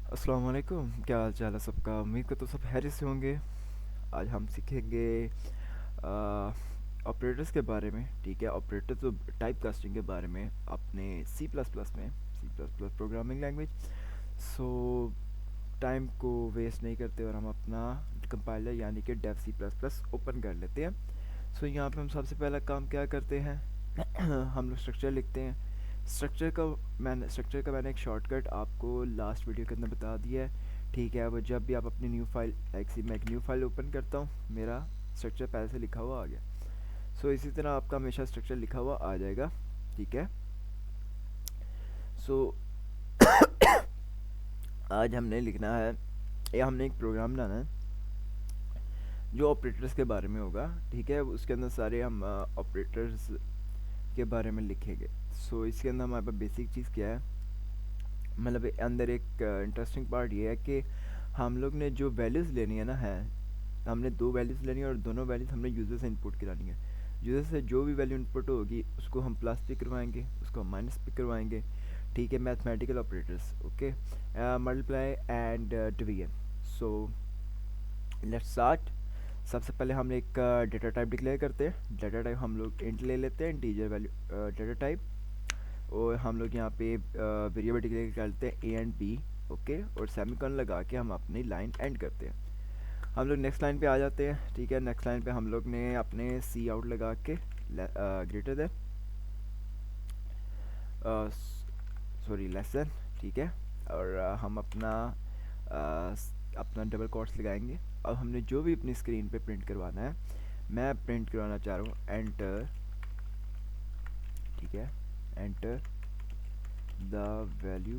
अस्सलाम वालेकुम, क्या हाल चाल है सबका। उम्मीद करता हूँ सब हैरियत से होंगे। आज हम सीखेंगे ऑपरेटर्स के बारे में। ठीक है, ऑपरेटर तो टाइप कास्टिंग के बारे में अपने सी प्लस प्लस में, C plus plus programming language. So time को वेस्ट नहीं करते और हम अपना कंपाइलर यानी कि Dev C plus plus open कर लेते हैं। सो यहाँ पे हम सबसे पहला काम क्या करते हैं हम लोग स्ट्रक्चर लिखते हैं। स्ट्रक्चर का मैंने एक शॉर्टकट आपको लास्ट वीडियो के अंदर बता दिया है। ठीक है, वो जब भी आप अपनी न्यू फाइल मैं एक न्यू फाइल ओपन करता हूँ, मेरा स्ट्रक्चर पहले से लिखा हुआ आ गया। सो इसी तरह आपका हमेशा स्ट्रक्चर लिखा हुआ आ जाएगा। ठीक है। सो आज हमने लिखना है, या हमने एक प्रोग्राम बनाना है जो ऑपरेटर्स के बारे में होगा। ठीक है, उसके अंदर सारे हम ऑपरेटर्स के बारे में लिखेंगे। सो इसके अंदर हमारे पास बेसिक चीज़ क्या है, मतलब अंदर एक इंटरेस्टिंग पार्ट ये है कि हम लोग ने जो वैल्यूज़ लेनी है ना, है हमने दो वैल्यूज़ लेनी है और दोनों वैल्यूज़ हमने यूज़र से इनपुट करानी है। यूज़र से जो भी वैल्यू इनपुट होगी उसको हम प्लस पे करवाएंगे, उसको हम माइनस पे करवाएंगे। ठीक है, mathematical operators. Okay, multiply and division. So let's start. सबसे पहले हम एक डेटा टाइप डिक्लेयर करते हैं। डेटा टाइप हम लोग इंट ले लेते हैं, इंटीजर वैल्यू डेटा टाइप। और हम लोग यहाँ पे वेरिएबल डिक्लेयर करते हैं ए एंड बी। ओके, और सेमीकोलन लगा के हम अपनी लाइन एंड करते हैं। हम लोग नेक्स्ट लाइन पे आ जाते हैं। ठीक है, नेक्स्ट लाइन पे हम लोग ने अपने सी आउट लगा के greater than, sorry less than. ठीक है, और हम अपना डबल कोट्स लगाएंगे। अब हमने जो भी अपनी स्क्रीन पे प्रिंट करवाना है, मैं प्रिंट करवाना चाह रहा हूँ एंटर। ठीक है, एंटर द वैल्यू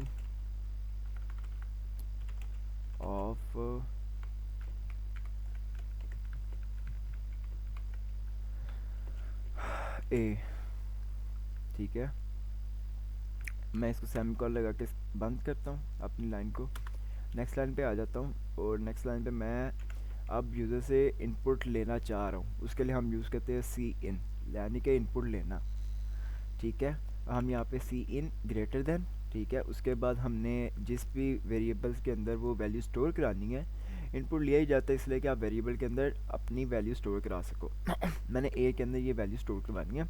ऑफ ए। ठीक है, मैं इसको सेमीकोलन लगा के बंद करता हूँ अपनी लाइन को। नेक्स्ट लाइन पे आ जाता हूँ और नेक्स्ट लाइन पे मैं अब यूज़र से इनपुट लेना चाह रहा हूँ। उसके लिए हम यूज़ करते हैं सी इन, यानी कि इनपुट लेना। ठीक है, हम यहाँ पे सी इन ग्रेटर देन। ठीक है, उसके बाद हमने जिस भी वेरिएबल्स के अंदर वो वैल्यू स्टोर करानी है, इनपुट लिया ही जाता है इसलिए कि आप वेरिएबल के अंदर अपनी वैल्यू स्टोर करा सको। मैंने ए के अंदर ये वैल्यू स्टोर करवानी है,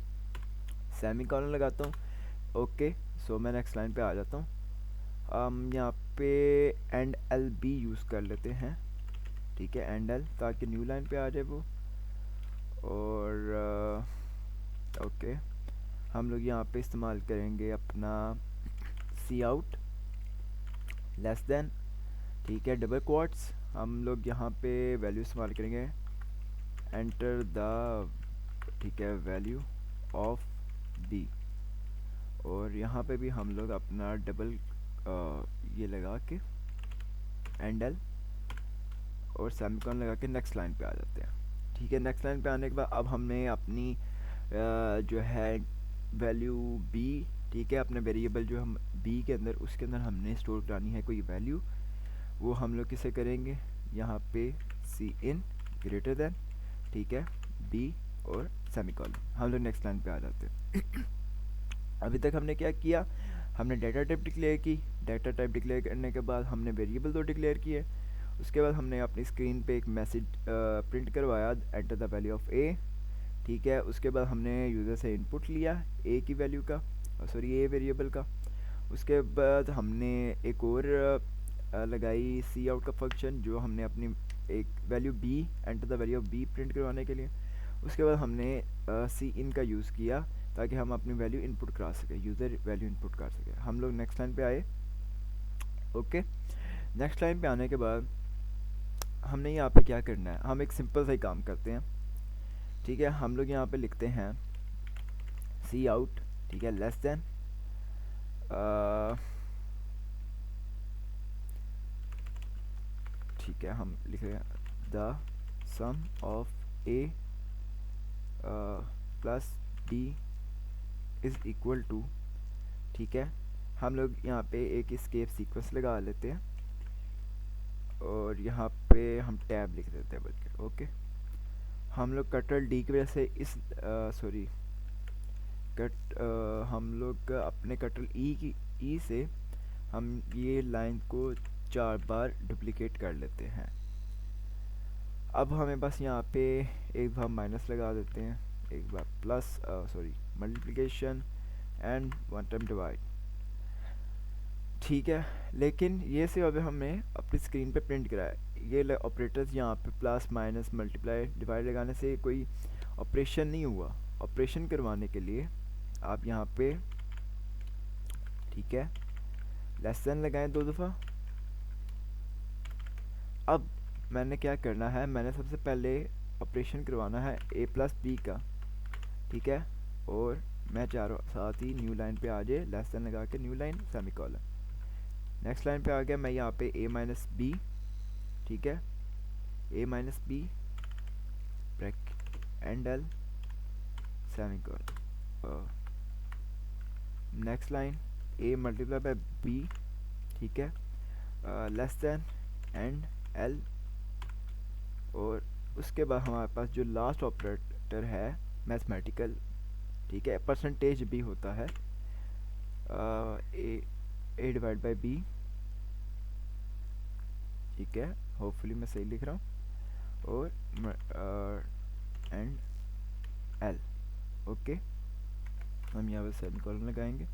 सेमी कॉलन लगाता हूँ। ओके, सो मैं नेक्स्ट लाइन पे आ जाता हूँ। हम यहाँ पे एंड एल बी यूज़ कर लेते हैं। ठीक है, एंड एल, ताकि न्यू लाइन पे आ जाए वो। और ओके, हम लोग यहाँ पे इस्तेमाल करेंगे अपना सी आउट लेस देन। ठीक है, डबल क्वाट्स हम लोग यहाँ पे वैल्यू इस्तेमाल करेंगे एंटर द, ठीक है, वैल्यू ऑफ बी। और यहाँ पे भी हम लोग अपना डबल ये लगा के एंड एल और सेमीकोलन लगा के नेक्स्ट लाइन पे आ जाते हैं। ठीक है, नेक्स्ट लाइन पे आने के बाद अब हमने अपनी जो है वैल्यू बी, ठीक है, अपने वेरिएबल जो हम बी के अंदर, उसके अंदर हमने स्टोर करानी है कोई वैल्यू। वो हम लोग किसे करेंगे, यहाँ पे सी इन ग्रेटर देन, ठीक है, बी और सेमीकोलन। हम लोग नेक्स्ट लाइन पे आ जाते हैं। अभी तक हमने क्या किया, हमने डेटा टाइप डिक्लेयर की। डेटा टाइप डिक्लेयर करने के बाद हमने वेरिएबल तो डिक्लेयर किए। उसके बाद हमने अपनी स्क्रीन पे एक मैसेज प्रिंट करवाया, एंटर द वैल्यू ऑफ ए। ठीक है, उसके बाद हमने यूज़र से इनपुट लिया ए की वैल्यू का, सॉरी ए वेरिएबल का। उसके बाद हमने एक और लगाई सी आउट का फंक्शन, जो हमने अपनी एक value B, enter the value of B print करवाने के लिए। उसके बाद हमने सी इन का यूज़ किया ताकि हम अपनी वैल्यू इनपुट करा सकें, यूज़र वैल्यू इनपुट कर सके। हम लोग नेक्स्ट लाइन पे आए। ओके, नेक्स्ट लाइन पे आने के बाद हमने यहाँ पे क्या करना है, हम एक सिंपल सा ही काम करते हैं। ठीक है, हम लोग यहाँ पे लिखते हैं सी आउट, ठीक है, लेस देन ठीक है, हम लिख रहे हैं the sum of A plus B is equal to. ठीक है, हम लोग यहाँ पे एक एस्केप सीक्वेंस लगा लेते हैं और यहाँ पे हम टैब लिख देते हैं बल्कि। ओके, हम लोग कंट्रोल डी की वजह से इस सॉरी हम लोग अपने कंट्रोल ई से हम ये लाइन को 4 बार डुप्लीकेट कर लेते हैं। अब हमें बस यहाँ पे एक बार माइनस लगा देते हैं, एक बार plus sorry multiplication and one time divide, ठीक है। लेकिन ये सिर्फ अभी हमने अपनी स्क्रीन पे प्रिंट कराया है। ये ऑपरेटर्स यहाँ पे प्लस माइनस मल्टीप्लाई डिवाइड लगाने से कोई ऑपरेशन नहीं हुआ। ऑपरेशन करवाने के लिए आप यहाँ पे, ठीक है, लेस देन लगाएं 2 दफ़ा। अब मैंने क्या करना है, मैंने सबसे पहले ऑपरेशन करवाना है a प्लस बी का, ठीक है। और मैं चारों साथ ही न्यू लाइन पे आ जाए, लेस देन लगा के new line semi colon. Next line पे आ गया मैं यहाँ पे a माइनस बी, ठीक है, a minus B bracket end L semicolon. Next line a multiply by b, ठीक है, लेस देन एंड एल। और उसके बाद हमारे पास जो लास्ट ऑपरेटर है मैथमेटिकल, ठीक है, परसेंटेज भी होता है, ए डिवाइड बाई बी, ठीक है, होपफुली मैं सही लिख रहा हूँ, और एंड एल। ओके, हम यहाँ पे सेमीकोलन लगाएंगे,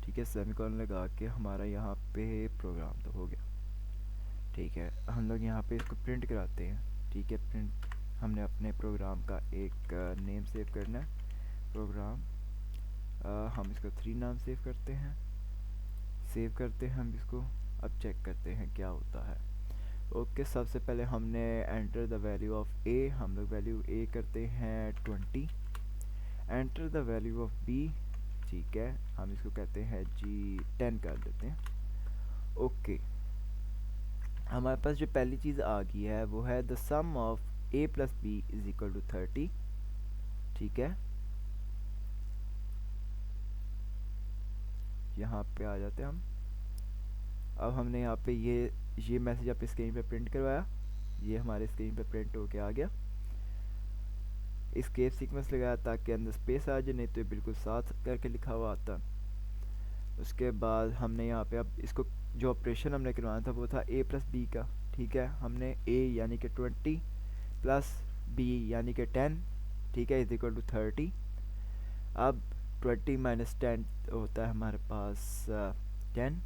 ठीक है। सेमीकोलन लगा के हमारा यहाँ पे प्रोग्राम तो हो गया, ठीक है। हम लोग यहाँ पे इसको प्रिंट कराते हैं, ठीक है। प्रिंट हमने अपने प्रोग्राम का एक नेम सेव करना है, प्रोग्राम, हम इसको 3 नाम सेव करते हैं, हम इसको। अब चेक करते हैं क्या होता है। ओके, सबसे पहले हमने enter the value of A, हम लोग वैल्यू ए करते हैं 20। Enter the value of B, ठीक है, हम इसको कहते हैं जी 10 कर देते हैं। ओके, हमारे पास जो पहली चीज़ आ गई है वो है the sum of a plus B is equal to 30, ठीक है। यहाँ पे आ जाते हैं हम। अब हमने यहाँ पे ये मैसेज अपनी स्क्रीन पे प्रिंट करवाया, ये हमारे स्क्रीन पे प्रिंट होके आ गया। एस्केप सीक्वेंस लगाया ताकि अंदर स्पेस आ जाए, नहीं तो ये बिल्कुल साथ करके लिखा हुआ आता। उसके बाद हमने यहाँ पे अब इसको जो ऑपरेशन हमने करवाना था वो था a प्लस बी का, ठीक है। हमने a यानी कि 20 प्लस b यानी कि 10, ठीक है, इज इक्वल टू 30। अब 20 माइनस 10 होता है हमारे पास 10।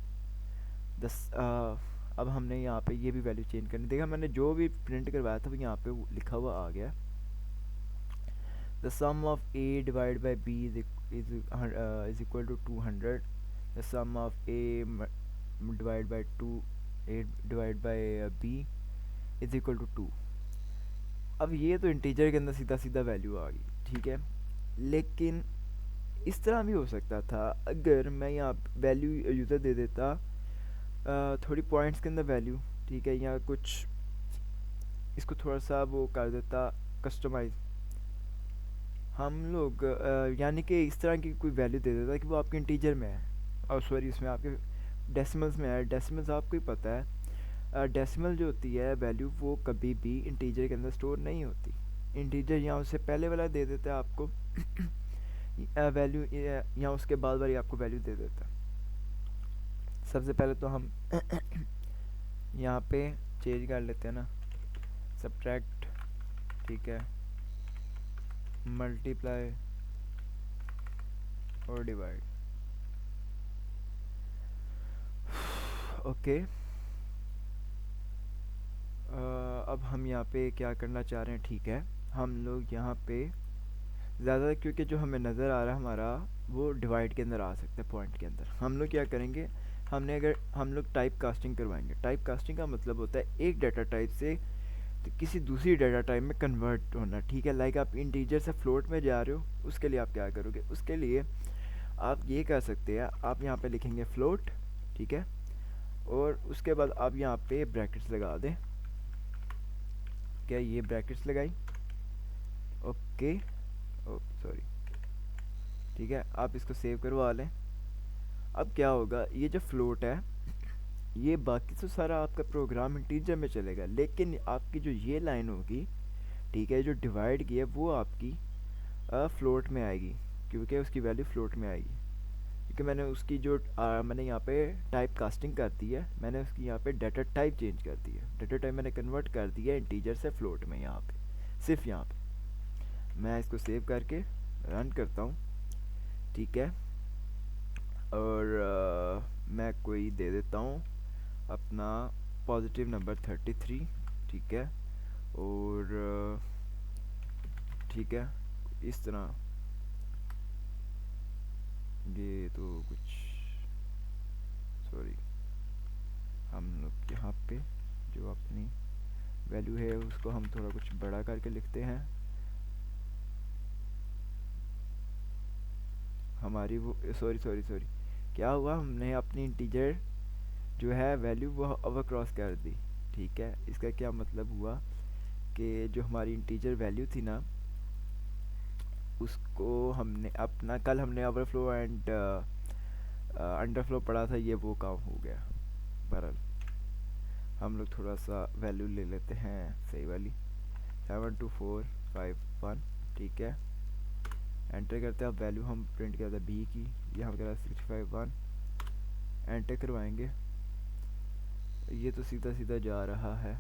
अब हमने यहाँ पे ये भी वैल्यू चेंज करनी। देखा, मैंने जो भी प्रिंट करवाया था वो यहाँ पे लिखा हुआ आ गया। The sum of a divide by b is equal to 200। The sum of a divide by 2 a divide by b is equal to 2। अब ये तो इंटीजर के अंदर सीधा सीधा वैल्यू आ गई, ठीक है। लेकिन इस तरह भी हो सकता था अगर मैं यहाँ वैल्यू यूज़र दे देता थोड़ी पॉइंट्स के अंदर वैल्यू, ठीक है, या कुछ इसको थोड़ा सा वो कर देता कस्टमाइज। हम लोग यानी कि इस तरह की कोई वैल्यू दे देता कि वो आपके इंटीजर में है, और सॉरी उसमें आपके डेसिमल्स में है। डेसिमल्स आपको ही पता है, डेसिमल जो होती है वैल्यू वो कभी भी इंटीजर के अंदर स्टोर नहीं होती। इंटीजर यहाँ उससे पहले वाला दे देता है आपको वैल्यू, या उसके बाद वाली आपको वैल्यू दे देता है। सबसे पहले तो हम यहाँ पे चेंज कर लेते हैं ना, सब्ट्रैक्ट, ठीक है, मल्टीप्लाई और डिवाइड। ओके, अब हम यहाँ पे क्या करना चाह रहे हैं, ठीक है, हम लोग यहाँ पे ज़्यादा, क्योंकि जो हमें नज़र आ रहा है हमारा वो डिवाइड के अंदर आ सकता है, पॉइंट के अंदर। हम लोग क्या करेंगे, अगर हम लोग टाइप कास्टिंग करवाएंगे। टाइप कास्टिंग का मतलब होता है एक डाटा टाइप से तो किसी दूसरी डाटा टाइप में कन्वर्ट होना, ठीक है। लाइक आप इंटीजर से फ्लोट में जा रहे हो, उसके लिए आप क्या करोगे, उसके लिए आप ये कर सकते हैं, आप यहाँ पे लिखेंगे फ्लोट, ठीक है, और उसके बाद आप यहाँ पे ब्रैकेट्स लगा दें। क्या ये ब्रैकेट्स लगाई, ओके, सॉरी, ठीक है, आप इसको सेव करवा लें। अब क्या होगा, ये जो फ्लोट है ये बाकी तो सारा आपका प्रोग्राम इंटीजर में चलेगा, लेकिन आपकी जो ये लाइन होगी, ठीक है, जो डिवाइड की है वो आपकी फ्लोट में आएगी, क्योंकि उसकी वैल्यू फ्लोट में आएगी, क्योंकि मैंने उसकी जो मैंने यहाँ पे टाइप कास्टिंग कर दी है, मैंने उसकी यहाँ पे डाटा टाइप चेंज कर दी है, डाटा टाइप मैंने कन्वर्ट कर दिया है इंटीजर से फ्लोट में। यहाँ पे सिर्फ यहाँ पे मैं इसको सेव करके रन करता हूँ, ठीक है। और मैं कोई दे देता हूँ अपना पॉजिटिव नंबर 33, ठीक है। और ठीक है, इस तरह ये तो कुछ सॉरी, हम लोग यहाँ पे जो अपनी वैल्यू है उसको हम थोड़ा कुछ बड़ा करके लिखते हैं। हमारी वो सॉरी सॉरी सॉरी क्या हुआ, हमने अपनी इंटीजर जो है वैल्यू वो ओवर क्रॉस कर दी, ठीक है। इसका क्या मतलब हुआ कि जो हमारी इंटीजर वैल्यू थी ना, उसको हमने अपना कल हमने ओवरफ्लो एंड अंडरफ्लो पढ़ा था, ये वो काम हो गया। बहरहाल हम लोग थोड़ा सा वैल्यू ले लेते हैं सही वाली, 72451, ठीक है। एंटर करते हैं, अब वैल्यू हम प्रिंट करते हैं बी की, ये हम कह 651 एंटर करवाएंगे। ये तो सीधा सीधा जा रहा है,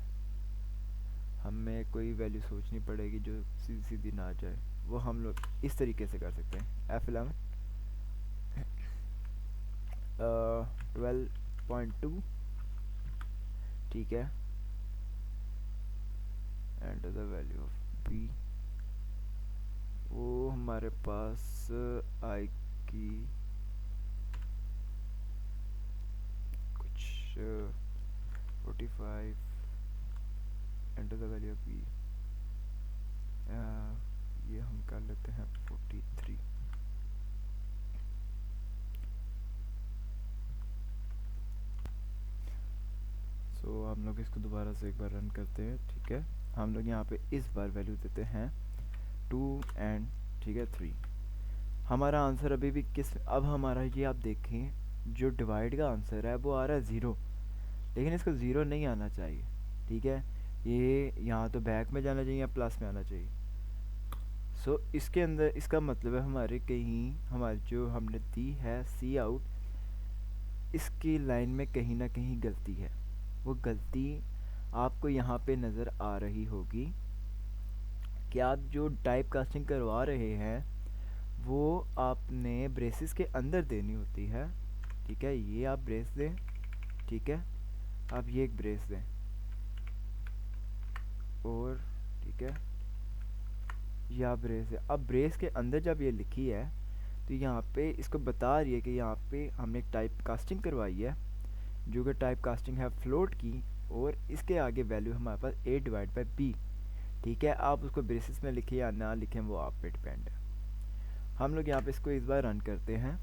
हमें कोई वैल्यू सोचनी पड़ेगी जो सीधी सीधी ना जाए। वो हम लोग इस तरीके से कर सकते हैं, F11 12.2, ठीक है। Enter the value of B, वो हमारे पास आई की कुछ 45, enter the value of B, ये हम कर लेते हैं 43। सो हम लोग इसको दोबारा से एक बार रन करते हैं, ठीक है। हम लोग यहाँ पे इस बार वैल्यू देते हैं 2 एंड ठीक है 3। हमारा आंसर अभी भी किस, अब हमारा ये आप देखें जो डिवाइड का आंसर है वो आ रहा है 0, लेकिन इसको 0 नहीं आना चाहिए, ठीक है। ये यहाँ तो बैक में जाना चाहिए या प्लस में आना चाहिए। सो इसके अंदर इसका मतलब है हमारे कहीं हमारी जो हमने दी है सी आउट, इसकी लाइन में कहीं ना कहीं गलती है। वो गलती आपको यहाँ पे नज़र आ रही होगी कि आप जो टाइप कास्टिंग करवा रहे हैं वो आपने ब्रेसेस के अंदर देनी होती है, ठीक है। ये आप ब्रेस दें, ठीक है। आप ये एक ब्रेस दें और ठीक है ये आप ब्रेस है। अब ब्रेस के अंदर जब ये लिखी है तो यहाँ पे इसको बता रही है कि यहाँ पे हमने एक टाइप कास्टिंग करवाई है जो कि टाइप कास्टिंग है फ्लोट की, और इसके आगे वैल्यू हमारे पास a डिवाइड बाई b, ठीक है। आप उसको ब्रेसिस में लिखें या ना लिखें वो आप पे डिपेंड है। हम लोग यहाँ पे इसको इस बार रन करते हैं,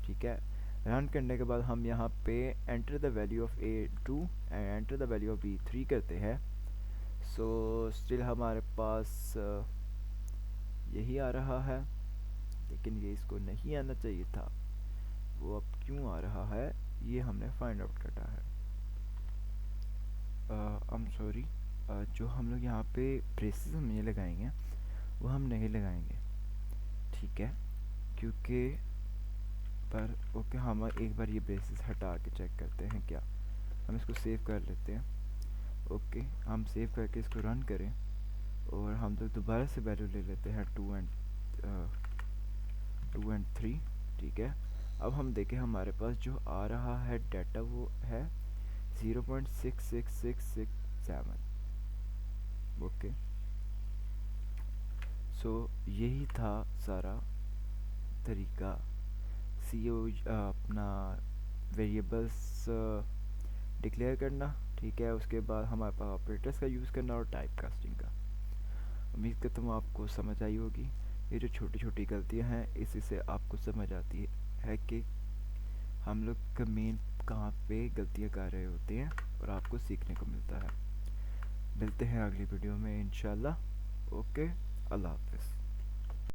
ठीक है। रन करने के बाद हम यहाँ पे enter the value of a2 and enter the value of b3 करते हैं। सो स्टिल हमारे पास यही आ रहा है, लेकिन ये इसको नहीं आना चाहिए था। वो अब क्यों आ रहा है ये हमने फाइंड आउट करना है। आई एम सॉरी, जो हम लोग यहाँ पे ब्रेसेस हम ये लगाएंगे वो हम नहीं लगाएंगे, ठीक है। क्योंकि पर ओके, हम एक बार ये ब्रेसेस हटा के चेक करते हैं क्या। हम इसको सेव कर लेते हैं, ओके। हम सेव करके इसको रन करें और हम तो दोबारा से वैल्यू ले लेते हैं 2 एंड 3, ठीक है। अब हम देखें हमारे पास जो आ रहा है डाटा वो है 0.66667, ओके। सो यही था सारा तरीका अपना वेरिएबल्स डिक्लेयर करना, ठीक है। उसके बाद हमारे पास ऑपरेटर्स का यूज़ करना और टाइप कास्टिंग का। उम्मीद करता हूँ आपको समझ आई होगी। ये जो छोटी छोटी गलतियाँ हैं इसी से आपको समझ आती है कि हम लोग मेन कहाँ पे गलतियाँ कर रहे होते हैं और आपको सीखने को मिलता है। मिलते हैं अगली वीडियो में इंशाल्लाह। ओके, अल्लाह हाफ़िज़।